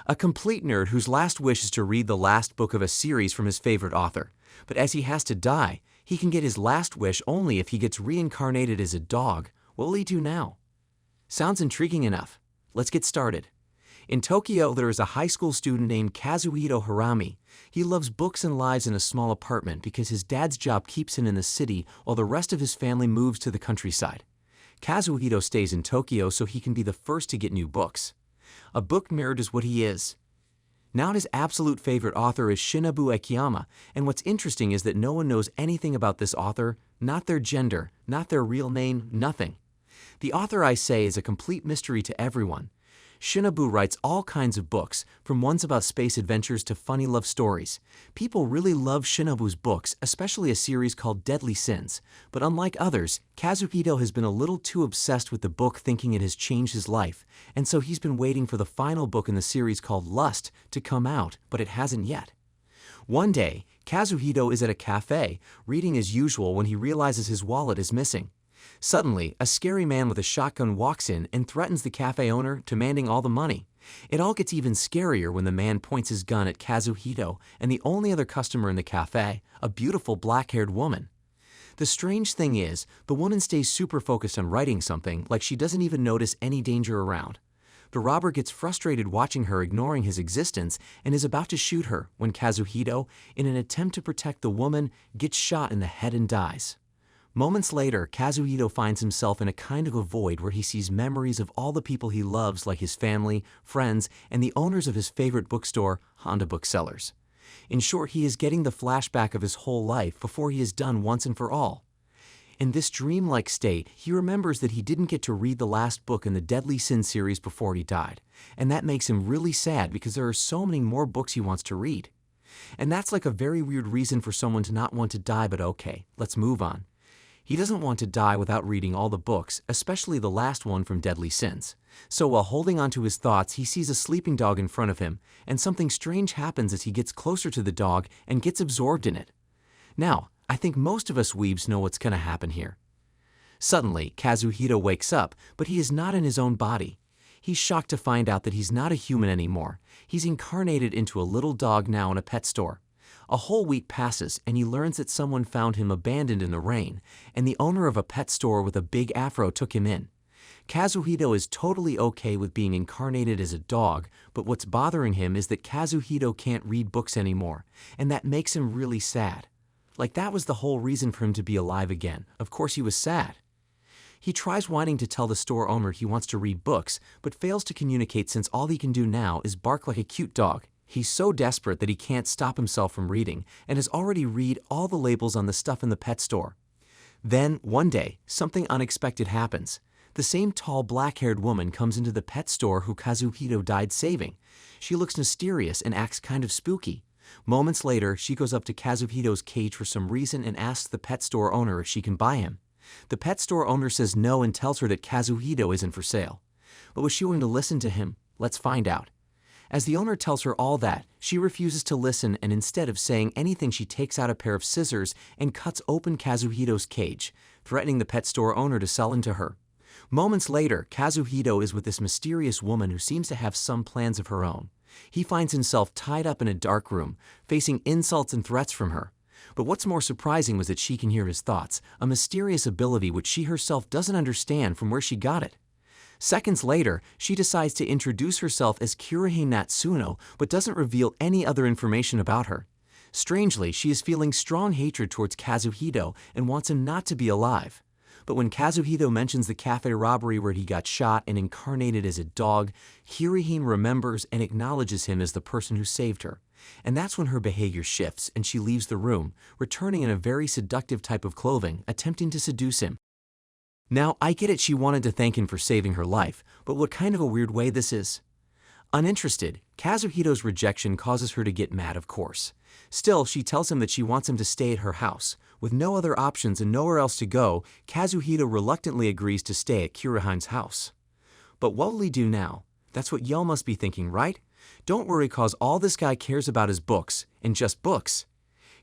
A complete nerd whose last wish is to read the last book of a series from his favorite author. But as he has to die, he can get his last wish only if he gets reincarnated as a dog. What will he do now? Sounds intriguing enough. Let's get started. In Tokyo, there is a high school student named Kazuhito Harami. He loves books and lives in a small apartment because his dad's job keeps him in the city while the rest of his family moves to the countryside. Kazuhito stays in Tokyo so he can be the first to get new books. A book nerd is what he is. Now his absolute favorite author is Shinobu Akiyama, and what's interesting is that no one knows anything about this author, not their gender, not their real name, nothing. The author, I say, is a complete mystery to everyone. Shinobu writes all kinds of books, from ones about space adventures to funny love stories. People really love Shinobu's books, especially a series called Deadly Sins. But unlike others, Kazuhito has been a little too obsessed with the book thinking it has changed his life, and so he's been waiting for the final book in the series called Lust to come out, but it hasn't yet. One day, Kazuhito is at a cafe, reading as usual when he realizes his wallet is missing. Suddenly, a scary man with a shotgun walks in and threatens the cafe owner, demanding all the money. It all gets even scarier when the man points his gun at Kazuhito and the only other customer in the cafe, a beautiful black-haired woman. The strange thing is, the woman stays super focused on writing something, like she doesn't even notice any danger around. The robber gets frustrated watching her ignoring his existence and is about to shoot her when Kazuhito, in an attempt to protect the woman, gets shot in the head and dies. Moments later, Kazuhito finds himself in a kind of a void where he sees memories of all the people he loves, like his family, friends, and the owners of his favorite bookstore, Honda Booksellers. In short, he is getting the flashback of his whole life before he is done once and for all. In this dreamlike state, he remembers that he didn't get to read the last book in the Deadly Sin series before he died, and that makes him really sad because there are so many more books he wants to read. And that's like a very weird reason for someone to not want to die, but okay, let's move on. He doesn't want to die without reading all the books, especially the last one from Deadly Sins. So while holding on to his thoughts, he sees a sleeping dog in front of him, and something strange happens as he gets closer to the dog and gets absorbed in it. Now, I think most of us weebs know what's going to happen here. Suddenly, Kazuhito wakes up, but he is not in his own body. He's shocked to find out that he's not a human anymore. He's incarnated into a little dog now in a pet store. A whole week passes, and he learns that someone found him abandoned in the rain, and the owner of a pet store with a big afro took him in. Kazuhito is totally okay with being incarnated as a dog, but what's bothering him is that Kazuhito can't read books anymore, and that makes him really sad. Like that was the whole reason for him to be alive again. Of course he was sad. He tries wanting to tell the store owner he wants to read books, but fails to communicate since all he can do now is bark like a cute dog. He's so desperate that he can't stop himself from reading and has already read all the labels on the stuff in the pet store. Then, one day, something unexpected happens. The same tall black-haired woman comes into the pet store who Kazuhito died saving. She looks mysterious and acts kind of spooky. Moments later, she goes up to Kazuhito's cage for some reason and asks the pet store owner if she can buy him. The pet store owner says no and tells her that Kazuhito isn't for sale. But was she going to listen to him? Let's find out. As the owner tells her all that, she refuses to listen, and instead of saying anything, she takes out a pair of scissors and cuts open Kazuhito's cage, threatening the pet store owner to sell him to her. Moments later, Kazuhito is with this mysterious woman who seems to have some plans of her own. He finds himself tied up in a dark room, facing insults and threats from her. But what's more surprising was that she can hear his thoughts, a mysterious ability which she herself doesn't understand from where she got it. Seconds later, she decides to introduce herself as Kirihei Natsuno, but doesn't reveal any other information about her. Strangely, she is feeling strong hatred towards Kazuhito and wants him not to be alive. But when Kazuhito mentions the cafe robbery where he got shot and incarnated as a dog, Kirihei remembers and acknowledges him as the person who saved her. And that's when her behavior shifts and she leaves the room, returning in a very seductive type of clothing, attempting to seduce him. Now, I get it, she wanted to thank him for saving her life, but what kind of a weird way this is. Uninterested, Kazuhito's rejection causes her to get mad, of course. Still, she tells him that she wants him to stay at her house. With no other options and nowhere else to go, Kazuhito reluctantly agrees to stay at Kirihei's house. But what will he do now? That's what y'all must be thinking, right? Don't worry, cause all this guy cares about is books, and just books.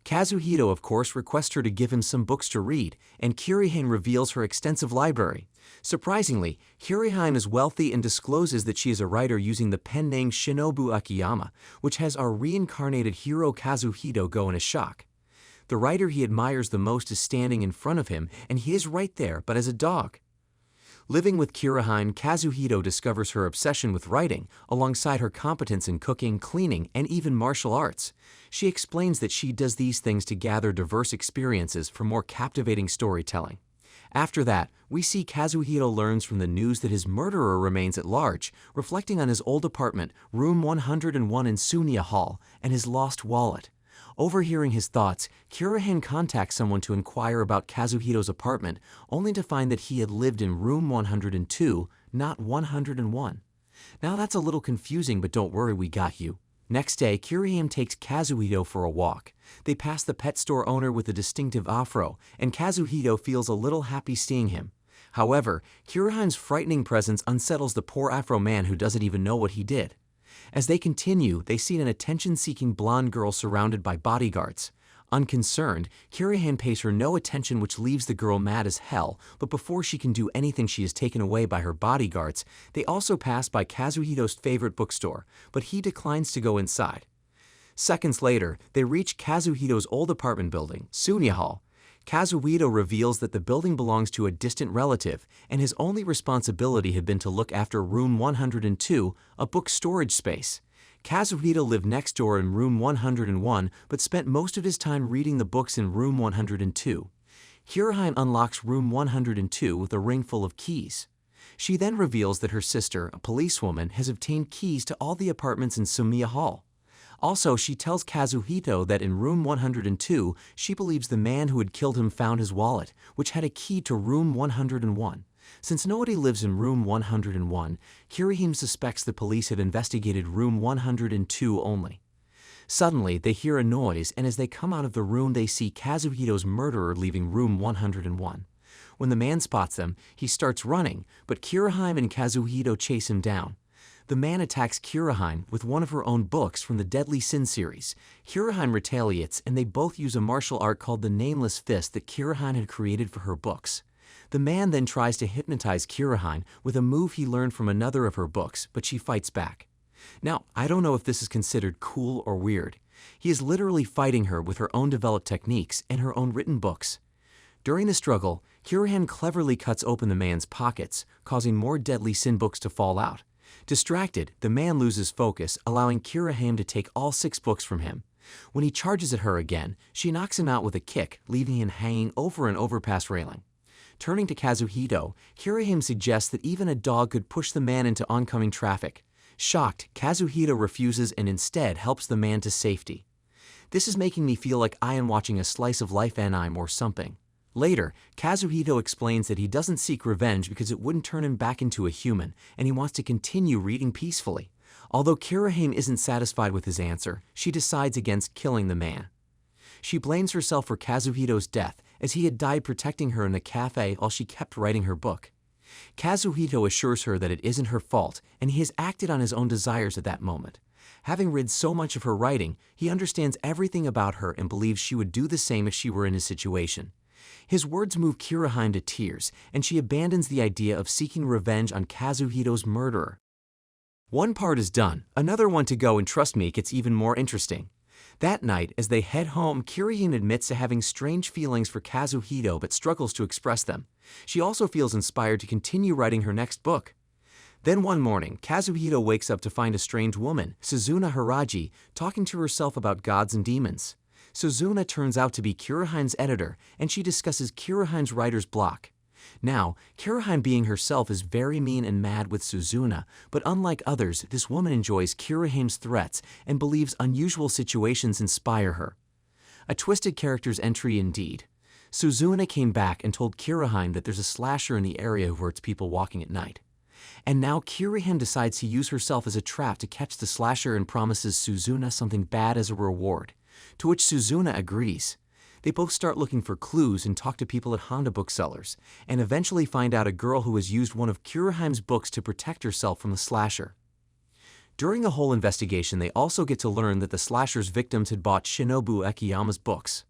Kazuhito, of course, requests her to give him some books to read, and Kirihime reveals her extensive library. Surprisingly, Kirihime is wealthy and discloses that she is a writer using the pen name Shinobu Akiyama, which has our reincarnated hero Kazuhito go in a shock. The writer he admires the most is standing in front of him, and he is right there, but as a dog. Living with Kirihime, Kazuhito discovers her obsession with writing, alongside her competence in cooking, cleaning, and even martial arts. She explains that she does these things to gather diverse experiences for more captivating storytelling. After that, we see Kazuhito learns from the news that his murderer remains at large, reflecting on his old apartment, room 101 in Sunya Hall, and his lost wallet. Overhearing his thoughts, Kirihime contacts someone to inquire about Kazuhito's apartment, only to find that he had lived in room 102, not 101. Now that's a little confusing, but don't worry, we got you. Next day, Kirihime takes Kazuhito for a walk. They pass the pet store owner with a distinctive afro, and Kazuhito feels a little happy seeing him. However, Kirihime's frightening presence unsettles the poor afro man who doesn't even know what he did. As they continue, they see an attention-seeking blonde girl surrounded by bodyguards. Unconcerned, Kirihime pays her no attention, which leaves the girl mad as hell, but before she can do anything, she is taken away by her bodyguards. They also pass by Kazuhito's favorite bookstore, but he declines to go inside. Seconds later, they reach Kazuhito's old apartment building, Sunya Hall. Kazuhito reveals that the building belongs to a distant relative, and his only responsibility had been to look after room 102, a book storage space. Kazuhito lived next door in room 101, but spent most of his time reading the books in room 102. Kirihime unlocks room 102 with a ring full of keys. She then reveals that her sister, a policewoman, has obtained keys to all the apartments in Sunya Hall. Also, she tells Kazuhito that in room 102, she believes the man who had killed him found his wallet, which had a key to room 101. Since nobody lives in room 101, Kirihime suspects the police had investigated room 102 only. Suddenly, they hear a noise, and as they come out of the room, they see Kazuhito's murderer leaving room 101. When the man spots them, he starts running, but Kirihime and Kazuhito chase him down. The man attacks Kirihime with one of her own books from the Deadly Sin series. Kirihime retaliates, and they both use a martial art called the Nameless Fist that Kirihime had created for her books. The man then tries to hypnotize Kirihime with a move he learned from another of her books, but she fights back. Now, I don't know if this is considered cool or weird. He is literally fighting her with her own developed techniques and her own written books. During the struggle, Kirihime cleverly cuts open the man's pockets, causing more Deadly Sin books to fall out. Distracted, the man loses focus, allowing Kirihime to take all 6 books from him. When he charges at her again, she knocks him out with a kick, leaving him hanging over an overpass railing. Turning to Kazuhito, Kirihime suggests that even a dog could push the man into oncoming traffic. Shocked, Kazuhito refuses and instead helps the man to safety. This is making me feel like I am watching a slice of life anime or something. Later, Kazuhito explains that he doesn't seek revenge because it wouldn't turn him back into a human, and he wants to continue reading peacefully. Although Kirihime isn't satisfied with his answer, she decides against killing the man. She blames herself for Kazuhito's death, as he had died protecting her in the cafe while she kept writing her book. Kazuhito assures her that it isn't her fault, and he has acted on his own desires at that moment. Having read so much of her writing, he understands everything about her and believes she would do the same if she were in his situation. His words move Kirihime to tears, and she abandons the idea of seeking revenge on Kazuhito's murderer. One part is done, another one to go, and trust me, it gets even more interesting. That night, as they head home, Kirihime admits to having strange feelings for Kazuhito but struggles to express them. She also feels inspired to continue writing her next book. Then one morning, Kazuhito wakes up to find a strange woman, Suzuna Hiraji, talking to herself about gods and demons. Suzuna turns out to be Kirihime's editor, and she discusses Kirihime's writer's block. Now, Kirihime being herself is very mean and mad with Suzuna, but unlike others, this woman enjoys Kirihime's threats and believes unusual situations inspire her. A twisted character's entry indeed. Suzuna came back and told Kirihime that there's a slasher in the area who hurts people walking at night. And now Kirihime decides to use herself as a trap to catch the slasher and promises Suzuna something bad as a reward, to which Suzuna agrees. They both start looking for clues and talk to people at Honda booksellers, and eventually find out a girl who has used one of Kirihime's books to protect herself from the slasher. During a whole investigation, they also get to learn that the slasher's victims had bought Shinobu Akiyama's books.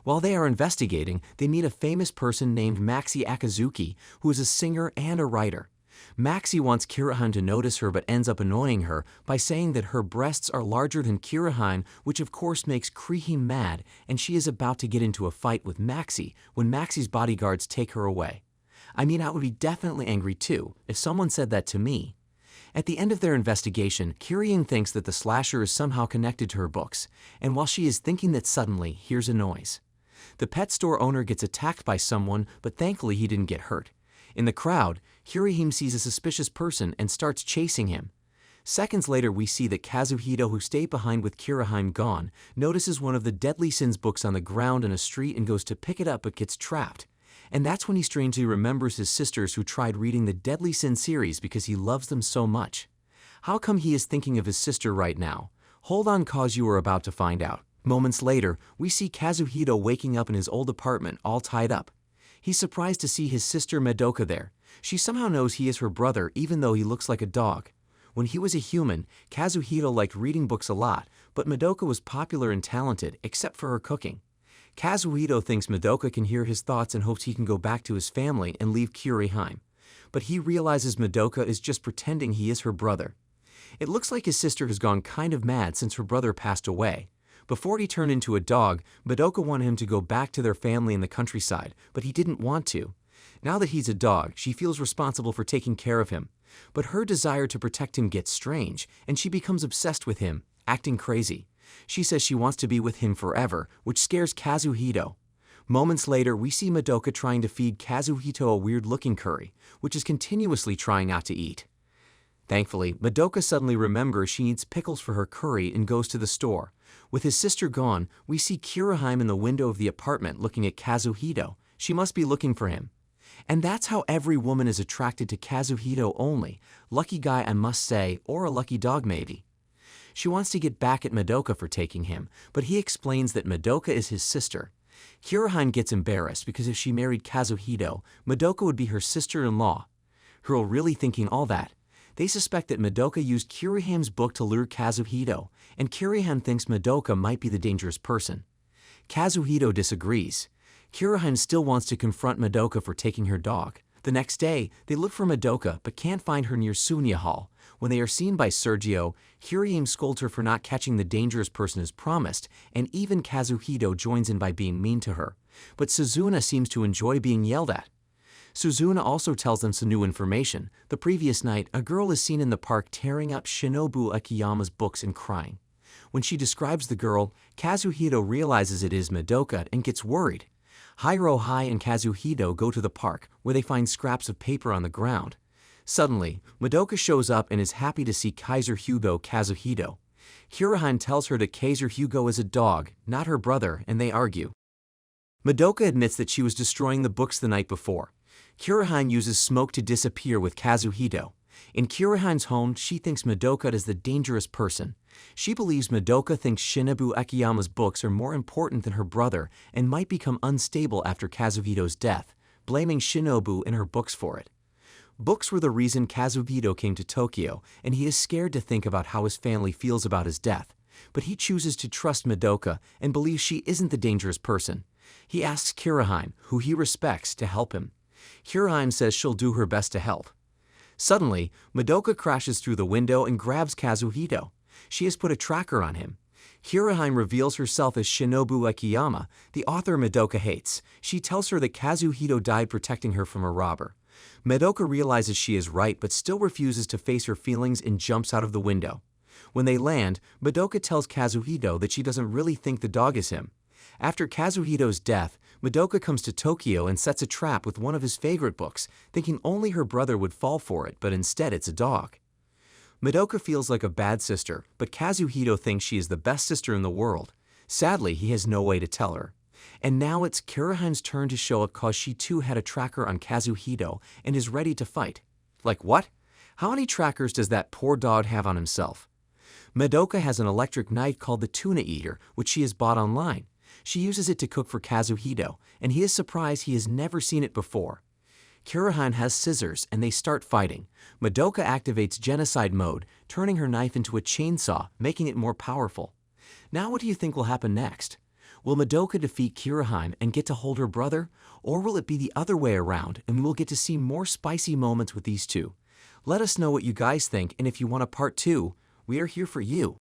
While they are investigating, they meet a famous person named Maxi Akazuki, who is a singer and a writer. Maxi wants Kirahan to notice her but ends up annoying her by saying that her breasts are larger than Kirahan, which of course makes Krihime mad, and she is about to get into a fight with Maxi when Maxi's bodyguards take her away. I mean, I would be definitely angry too if someone said that to me. At the end of their investigation, Kirian thinks that the slasher is somehow connected to her books, and while she is thinking that, suddenly hears a noise. The pet store owner gets attacked by someone, but thankfully he didn't get hurt. In the crowd, Kirihime sees a suspicious person and starts chasing him. Seconds later, we see that Kazuhito, who stayed behind with Kirihime gone, notices one of the Deadly Sins books on the ground in a street and goes to pick it up but gets trapped. And that's when he strangely remembers his sisters who tried reading the Deadly Sin series because he loves them so much. How come he is thinking of his sister right now? Hold on, cause you are about to find out. Moments later, we see Kazuhito waking up in his old apartment all tied up. He's surprised to see his sister Madoka there. She somehow knows he is her brother even though he looks like a dog. When he was a human, Kazuhito liked reading books a lot, but Madoka was popular and talented except for her cooking. Kazuhito thinks Madoka can hear his thoughts and hopes he can go back to his family and leave Kirihime. But he realizes Madoka is just pretending he is her brother. It looks like his sister has gone kind of mad since her brother passed away. Before he turned into a dog, Madoka wanted him to go back to their family in the countryside, but he didn't want to. Now that he's a dog, she feels responsible for taking care of him. But her desire to protect him gets strange, and she becomes obsessed with him, acting crazy. She says she wants to be with him forever, which scares Kazuhito. Moments later, we see Madoka trying to feed Kazuhito a weird-looking curry, which is continuously trying not to eat. Thankfully, Madoka suddenly remembers she needs pickles for her curry and goes to the store. With his sister gone, we see Kirihime in the window of the apartment looking at Kazuhito. She must be looking for him. And that's how every woman is attracted to Kazuhito only. Lucky guy, I must say, or a lucky dog maybe. She wants to get back at Madoka for taking him, but he explains that Madoka is his sister. Kirihime gets embarrassed because if she married Kazuhito, Madoka would be her sister-in-law. Girl really thinking all that. They suspect that Madoka used Kirihime's book to lure Kazuhito, and Kirihime thinks Madoka might be the dangerous person. Kazuhito disagrees. Kirihime still wants to confront Madoka for taking her dog. The next day, they look for Madoka but can't find her near Sunya Hall. When they are seen by Sergio, Kirihime scolds her for not catching the dangerous person as promised, and even Kazuhito joins in by being mean to her. But Suzuna seems to enjoy being yelled at. Suzuna also tells them some new information. The previous night, a girl is seen in the park tearing up Shinobu Akiyama's books and crying. When she describes the girl, Kazuhito realizes it is Madoka and gets worried. Hirohai and Kazuhito go to the park, where they find scraps of paper on the ground. Suddenly, Madoka shows up and is happy to see Kaiser Hugo Kazuhito. Kirihime tells her that Kaiser Hugo is a dog, not her brother, and they argue. Madoka admits that she was destroying the books the night before. Kirihime uses smoke to disappear with Kazuhito. In Kirihime's home, she thinks Madoka is the dangerous person. She believes Madoka thinks Shinobu Akiyama's books are more important than her brother and might become unstable after Kazuhito's death, blaming Shinobu and her books for it. Books were the reason Kazuhito came to Tokyo, and he is scared to think about how his family feels about his death. But he chooses to trust Madoka and believes she isn't the dangerous person. He asks Kirihime, who he respects, to help him. Kirihime says she'll do her best to help. Suddenly, Madoka crashes through the window and grabs Kazuhito. She has put a tracker on him. Kirihime reveals herself as Shinobu Akiyama, the author Madoka hates. She tells her that Kazuhito died protecting her from a robber. Madoka realizes she is right but still refuses to face her feelings and jumps out of the window. When they land, Madoka tells Kazuhito that she doesn't really think the dog is him. After Kazuhito's death, Madoka comes to Tokyo and sets a trap with one of his favorite books, thinking only her brother would fall for it, but instead it's a dog. Madoka feels like a bad sister, but Kazuhito thinks she is the best sister in the world. Sadly, he has no way to tell her. And now it's Kirihime's turn to show up cause she too had a tracker on Kazuhito and is ready to fight. Like what? How many trackers does that poor dog have on himself? Madoka has an electric knife called the Tuna Eater, which she has bought online. She uses it to cook for Kazuhito, and he is surprised he has never seen it before. Kirahan has scissors and they start fighting. Madoka activates genocide mode, turning her knife into a chainsaw, making it more powerful. Now what do you think will happen next? Will Madoka defeat Kirahan and get to hold her brother? Or will it be the other way around and we will get to see more spicy moments with these two? Let us know what you guys think, and if you want a part 2, we are here for you.